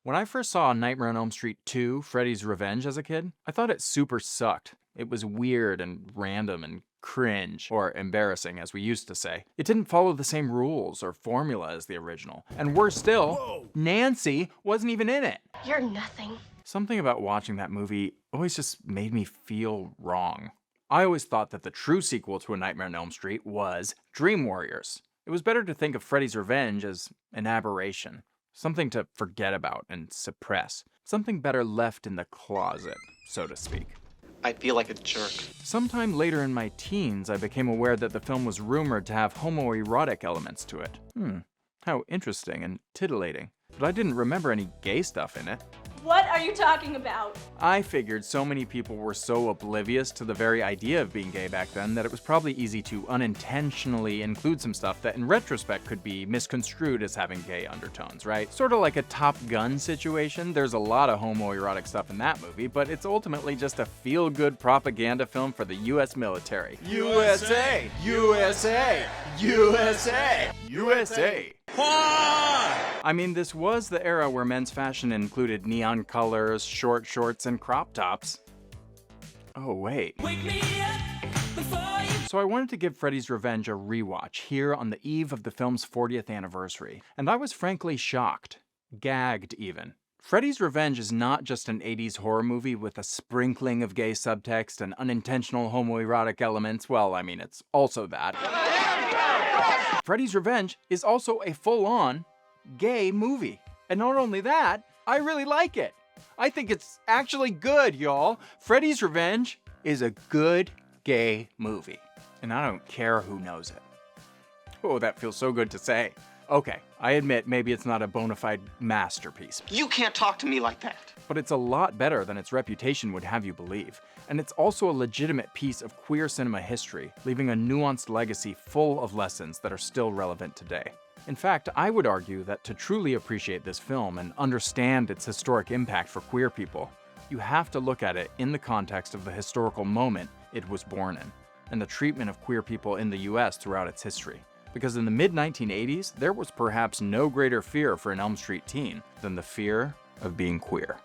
When I first saw Nightmare on Elm Street 2, Freddy's Revenge as a kid, I thought it super sucked. It was weird and random and cringe, or embarrassing as we used to say. It didn't follow the same rules or formula as the original. And worse still, Nancy wasn't even in it. You're nothing. Something about watching that movie always just made me feel wrong. I always thought that the true sequel to A Nightmare on Elm Street was Dream Warriors. It was better to think of Freddy's Revenge as an aberration. Something to forget about and suppress. Something better left in the closet, so to speak. I feel like a jerk. Sometime later in my teens, I became aware that the film was rumored to have homoerotic elements to it. How interesting and titillating. But I didn't remember any gay stuff in it. What are you talking about? I figured so many people were so oblivious to the very idea of being gay back then that it was probably easy to unintentionally include some stuff that in retrospect could be misconstrued as having gay undertones, right? Sort of like a Top Gun situation. There's a lot of homoerotic stuff in that movie, but it's ultimately just a feel-good propaganda film for the US military. USA! USA! USA! USA! I mean, this was the era where men's fashion included neon colors, short shorts, and crop tops. Oh, wait. So I wanted to give Freddy's Revenge a rewatch here on the eve of the film's 40th anniversary, and I was frankly shocked. Gagged, even. Freddy's Revenge is not just an 80s horror movie with a sprinkling of gay subtext and unintentional homoerotic elements. Well, I mean, it's also that. Freddy's Revenge is also a full-on gay movie. And not only that, I really like it. I think it's actually good, y'all. Freddy's Revenge is a good gay movie. And I don't care who knows it. Oh, that feels so good to say. Okay, I admit maybe it's not a bona fide masterpiece. You can't talk to me like that. But it's a lot better than its reputation would have you believe. And it's also a legitimate piece of queer cinema history, leaving a nuanced legacy full of lessons that are still relevant today. In fact, I would argue that to truly appreciate this film and understand its historic impact for queer people, you have to look at it in the context of the historical moment it was born in, and the treatment of queer people in the US throughout its history. Because in the mid-1980s, there was perhaps no greater fear for an Elm Street teen than the fear of being queer.